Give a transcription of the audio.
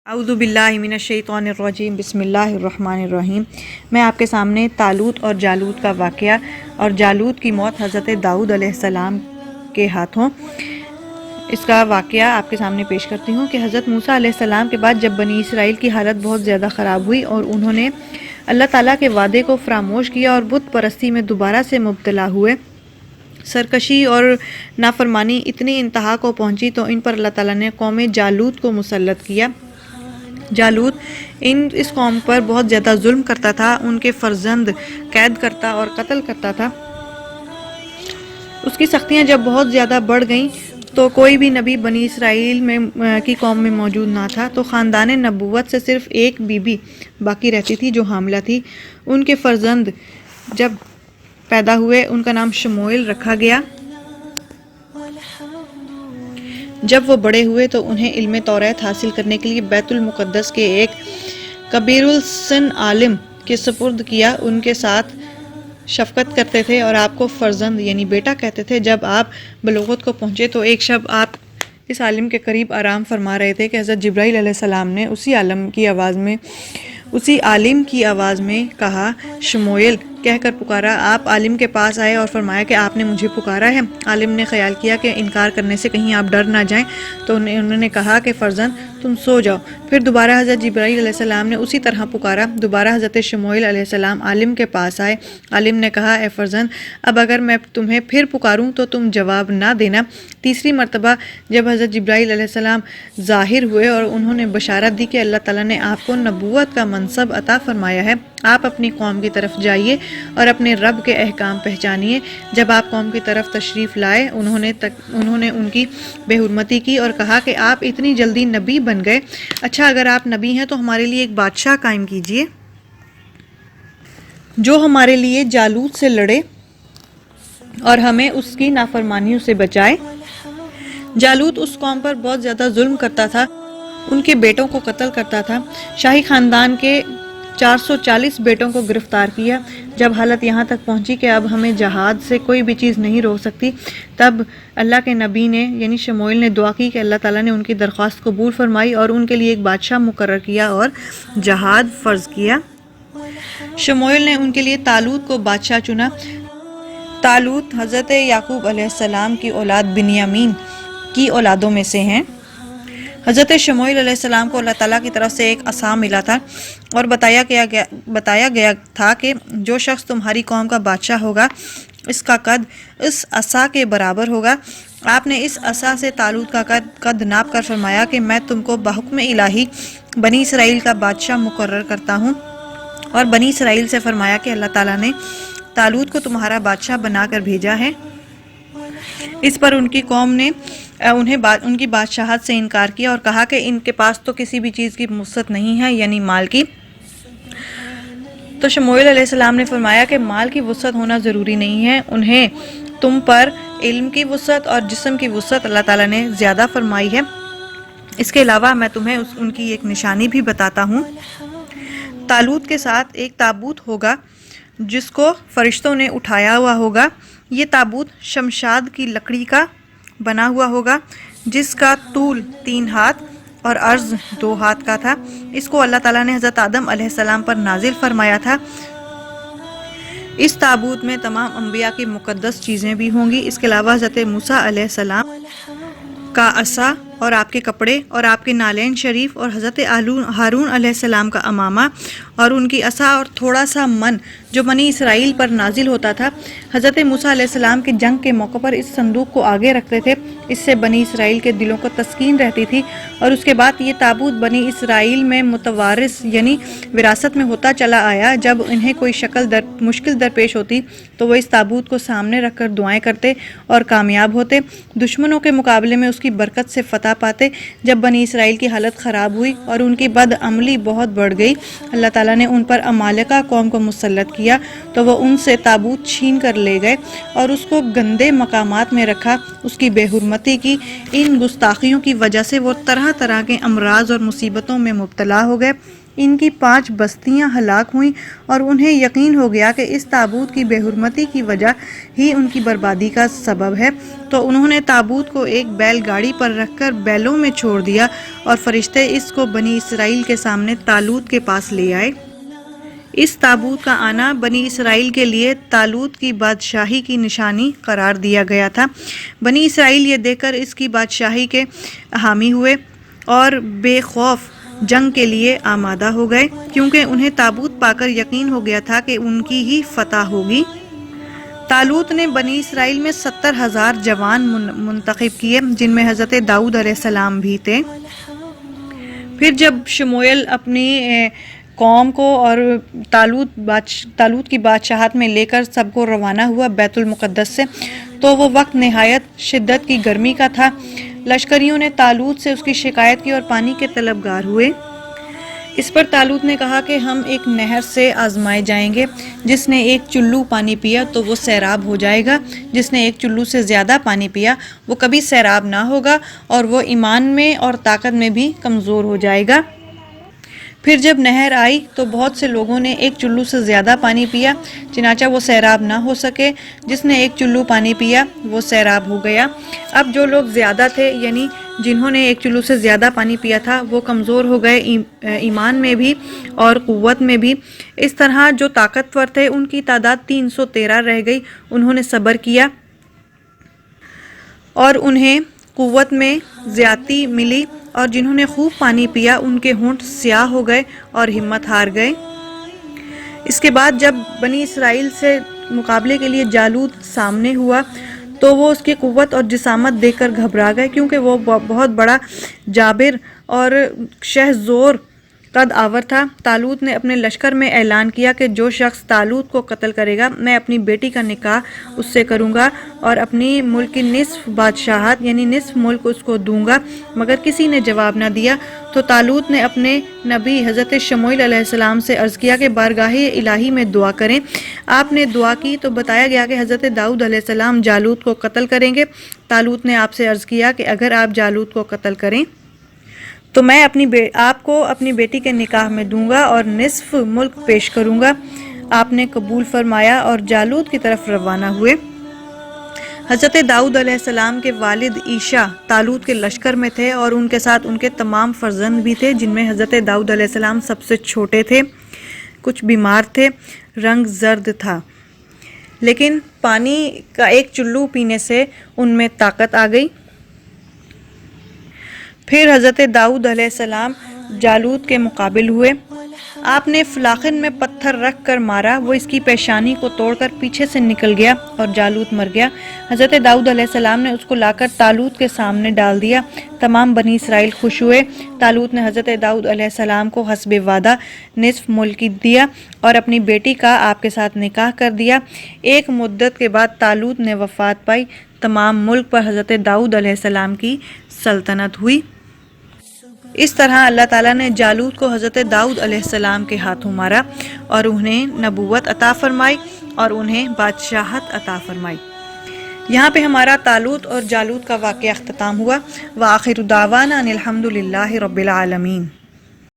اعوذ باللہ من الشیطان الرجیم بسم اللہ الرحمن الرحیم۔ میں آپ کے سامنے طالوت اور جالوت کا واقعہ اور جالوت کی موت حضرت داؤد علیہ السلام کے ہاتھوں اس کا واقعہ آپ کے سامنے پیش کرتی ہوں کہ حضرت موسیٰ علیہ السلام کے بعد جب بنی اسرائیل کی حالت بہت زیادہ خراب ہوئی اور انہوں نے اللہ تعالیٰ کے وعدے کو فراموش کیا اور بت پرستی میں دوبارہ سے مبتلا ہوئے، سرکشی اور نافرمانی اتنی انتہا کو پہنچی تو ان پر اللہ تعالیٰ نے قوم جالوت کو مسلط کیا۔ جالوت اس قوم پر بہت زیادہ ظلم کرتا تھا، ان کے فرزند قید کرتا اور قتل کرتا تھا۔ اس کی سختیاں جب بہت زیادہ بڑھ گئیں تو کوئی بھی نبی بنی اسرائیل کی قوم میں موجود نہ تھا، تو خاندان نبوت سے صرف ایک بی بی باقی رہتی تھی جو حاملہ تھی۔ ان کے فرزند جب پیدا ہوئے ان کا نام شموئیل رکھا گیا۔ جب وہ بڑے ہوئے تو انہیں علم توریت حاصل کرنے کے لیے بیت المقدس کے ایک کبیر السن عالم کے سپرد کیا۔ ان کے ساتھ شفقت کرتے تھے اور آپ کو فرزند یعنی بیٹا کہتے تھے۔ جب آپ بلوغت کو پہنچے تو ایک شب آپ اس عالم کے قریب آرام فرما رہے تھے کہ حضرت جبرائیل علیہ السلام نے اسی عالم کی آواز میں کہا، شموئیل کہہ کر پکارا۔ آپ عالم کے پاس آئے اور فرمایا کہ آپ نے مجھے پکارا ہے۔ عالم نے خیال کیا کہ انکار کرنے سے کہیں آپ ڈر نہ جائیں، تو انہوں نے کہا کہ فرزند تم سو جاؤ۔ پھر دوبارہ حضرت جبرائیل علیہ السلام نے اسی طرح پکارا۔ دوبارہ حضرت شموئیل علیہ السلام عالم کے پاس آئے۔ عالم نے کہا، اے فرزند اب اگر میں تمہیں پھر پکاروں تو تم جواب نہ دینا۔ تیسری مرتبہ جب حضرت جبرائیل علیہ السلام ظاہر ہوئے اور انہوں نے بشارت دی کہ اللہ تعالیٰ نے آپ کو نبوت کا منصب عطا فرمایا ہے، آپ اپنی قوم کی طرف جائیے اور اپنے رب کے احکام پہچانیے۔ جب آپ قوم کی طرف تشریف لائے انہوں نے ان کی بے حرمتی کی اور کہا کہ آپ اتنی جلدی نبی بن گئے۔ اچھا اگر آپ نبی ہیں تو ہمارے لیے ایک بادشاہ قائم کیجیے جو ہمارے لیے جالوت سے لڑے اور ہمیں اس کی نافرمانیوں سے بچائے۔ جالوت اس قوم پر بہت زیادہ ظلم کرتا تھا، ان کے بیٹوں کو قتل کرتا تھا۔ شاہی خاندان کے 440 بیٹوں کو گرفتار کیا۔ جب حالت یہاں تک پہنچی کہ اب ہمیں جہاد سے کوئی بھی چیز نہیں روک سکتی، تب اللہ کے نبی نے یعنی شموئیل نے دعا کی کہ اللہ تعالیٰ نے ان کی درخواست قبول فرمائی اور ان کے لیے ایک بادشاہ مقرر کیا اور جہاد فرض کیا۔ شموئیل نے ان کے لیے طالوت کو بادشاہ چنا۔ طالوت حضرت یعقوب علیہ السلام کی اولاد بنیامین کی اولادوں میں سے ہیں۔ حضرت شموئیل علیہ السلام کو اللہ تعالیٰ کی طرف سے ایک عصا ملا تھا اور بتایا گیا تھا کہ جو شخص تمہاری قوم کا بادشاہ ہوگا اس کا قد اس عصا کے برابر ہوگا۔ آپ نے اس عصا سے طالوت کا قد ناپ کر فرمایا کہ میں تم کو بحکم الہی بنی اسرائیل کا بادشاہ مقرر کرتا ہوں، اور بنی اسرائیل سے فرمایا کہ اللہ تعالیٰ نے طالوت کو تمہارا بادشاہ بنا کر بھیجا ہے۔ اس پر ان کی قوم نے ان کی بادشاہت سے انکار کیا اور کہا کہ ان کے پاس تو کسی بھی چیز کی وسعت نہیں ہے یعنی مال کی۔ تو شموئیل علیہ السلام نے فرمایا کہ مال کی وسعت ہونا ضروری نہیں ہے، انہیں تم پر علم کی وسعت اور جسم کی وسعت اللہ تعالیٰ نے زیادہ فرمائی ہے۔ اس کے علاوہ میں تمہیں ان کی ایک نشانی بھی بتاتا ہوں۔ طالوت کے ساتھ ایک تابوت ہوگا جس کو فرشتوں نے اٹھایا ہوا ہوگا۔ یہ تابوت شمشاد کی لکڑی کا بنا ہوا ہوگا جس کا طول 3 ہاتھ اور عرض 2 ہاتھ کا تھا۔ اس کو اللہ تعالیٰ نے حضرت آدم علیہ السلام پر نازل فرمایا تھا۔ اس تابوت میں تمام انبیاء کی مقدس چیزیں بھی ہوں گی۔ اس کے علاوہ حضرت موسیٰ علیہ السلام کا عصا اور آپ کے کپڑے اور آپ کے نالین شریف اور حضرت ہارون علیہ السلام کا امامہ اور ان کی عصا اور تھوڑا سا من جو بنی اسرائیل پر نازل ہوتا تھا۔ حضرت موسیٰ علیہ السلام کے جنگ کے موقع پر اس صندوق کو آگے رکھتے تھے، اس سے بنی اسرائیل کے دلوں کو تسکین رہتی تھی۔ اور اس کے بعد یہ تابوت بنی اسرائیل میں متوارث یعنی وراثت میں ہوتا چلا آیا۔ جب انہیں کوئی مشکل درپیش ہوتی تو وہ اس تابوت کو سامنے رکھ کر دعائیں کرتے اور کامیاب ہوتے، دشمنوں کے مقابلے میں اس کی برکت سے فتح پاتے۔ جب بنی اسرائیل کی حالت خراب ہوئی اور ان کی بد عملی بہت بڑھ گئی، اللہ تعالیٰ نے ان پر عمالقہ قوم کو مسلط کیا تو وہ ان سے تابوت چھین کر لے گئے اور اس کو گندے مقامات میں رکھا۔ اس کی بے حرمتی کی ان گستاخیوں کی وجہ سے وہ طرح طرح کے امراض اور مصیبتوں میں مبتلا ہو گئے۔ ان کی 5 بستیاں ہلاک ہوئیں اور انہیں یقین ہو گیا کہ اس تابوت کی بے حرمتی کی وجہ ہی ان کی بربادی کا سبب ہے، تو انہوں نے تابوت کو ایک بیل گاڑی پر رکھ کر بیلوں میں چھوڑ دیا اور فرشتے اس کو بنی اسرائیل کے سامنے طالوت کے پاس لے آئے۔ اس تابوت کا آنا بنی اسرائیل کے لیے طالوت کی بادشاہی کی نشانی قرار دیا گیا تھا۔ بنی اسرائیل یہ دیکھ کر اس کی بادشاہی کے حامی ہوئے اور بے خوف جنگ کے لیے آمادہ ہو گئے، کیونکہ انہیں تابوت پا کر یقین ہو گیا تھا کہ ان کی ہی فتح ہوگی۔ طالوت نے بنی اسرائیل میں 70,000 جوان منتخب کیے، جن میں حضرت داؤد علیہ السلام بھی تھے۔ پھر جب شموئیل اپنی قوم کو اور طالوت کی بادشاہت میں لے کر سب کو روانہ ہوا بیت المقدس سے، تو وہ وقت نہایت شدت کی گرمی کا تھا۔ لشکریوں نے طالوت سے اس کی شکایت کی اور پانی کے طلبگار ہوئے۔ اس پر طالوت نے کہا کہ ہم ایک نہر سے آزمائے جائیں گے، جس نے ایک چلو پانی پیا تو وہ سیراب ہو جائے گا، جس نے ایک چلو سے زیادہ پانی پیا وہ کبھی سیراب نہ ہوگا اور وہ ایمان میں اور طاقت میں بھی کمزور ہو جائے گا۔ پھر جب نہر آئی تو بہت سے لوگوں نے ایک چلو سے زیادہ پانی پیا، چنانچہ وہ سیراب نہ ہو سکے۔ جس نے ایک چلو پانی پیا وہ سیراب ہو گیا۔ اب جو لوگ زیادہ تھے، یعنی جنہوں نے ایک چلو سے زیادہ پانی پیا تھا، وہ کمزور ہو گئے ایمان میں بھی اور قوت میں بھی۔ اس طرح جو طاقتور تھے ان کی تعداد 313 رہ گئی۔ انہوں نے صبر کیا اور انہیں قوت میں زیادتی ملی، اور جنہوں نے خوب پانی پیا ان کے ہونٹ سیاہ ہو گئے اور ہمت ہار گئے۔ اس کے بعد جب بنی اسرائیل سے مقابلے کے لیے جالوت سامنے ہوا تو وہ اس کی قوت اور جسامت دیکھ کر گھبرا گئے، کیونکہ وہ بہت بڑا جابر اور شہزور قد آور تھا۔ طالوت نے اپنے لشکر میں اعلان کیا کہ جو شخص طالوت کو قتل کرے گا میں اپنی بیٹی کا نکاح اس سے کروں گا اور اپنی ملک کی نصف بادشاہت یعنی نصف ملک اس کو دوں گا، مگر کسی نے جواب نہ دیا۔ تو طالوت نے اپنے نبی حضرت شموئیل علیہ السلام سے عرض کیا کہ بارگاہ الہی میں دعا کریں۔ آپ نے دعا کی تو بتایا گیا کہ حضرت داؤد علیہ السلام جالوت کو قتل کریں گے۔ طالوت نے آپ سے عرض کیا کہ اگر آپ جالوت کو قتل کریں تو میں آپ کو اپنی بیٹی کے نکاح میں دوں گا اور نصف ملک پیش کروں گا۔ آپ نے قبول فرمایا اور جالوت کی طرف روانہ ہوئے۔ حضرت داؤد علیہ السلام کے والد عیشا طالوت کے لشکر میں تھے اور ان کے ساتھ ان کے تمام فرزند بھی تھے، جن میں حضرت داؤد علیہ السلام سب سے چھوٹے تھے۔ کچھ بیمار تھے، رنگ زرد تھا، لیکن پانی کا ایک چلو پینے سے ان میں طاقت آ گئی۔ پھر حضرت داؤد علیہ السلام جالوت کے مقابل ہوئے۔ آپ نے فلاخن میں پتھر رکھ کر مارا، وہ اس کی پیشانی کو توڑ کر پیچھے سے نکل گیا اور جالوت مر گیا۔ حضرت داؤد علیہ السلام نے اس کو لا کر طالوت کے سامنے ڈال دیا۔ تمام بنی اسرائیل خوش ہوئے۔ طالوت نے حضرت داؤد علیہ السلام کو حسب وعدہ نصف ملک دیا اور اپنی بیٹی کا آپ کے ساتھ نکاح کر دیا۔ ایک مدت کے بعد طالوت نے وفات پائی۔ تمام ملک پر حضرت داؤد علیہ السلام کی سلطنت ہوئی۔ اس طرح اللہ تعالیٰ نے جالوت کو حضرت داؤد علیہ السلام کے ہاتھوں مارا اور انہیں نبوت عطا فرمائی اور انہیں بادشاہت عطا فرمائی۔ یہاں پہ ہمارا طالوت اور جالوت کا واقعہ اختتام ہوا۔ وآخر دعوانا ان الحمد للہ رب العالمین۔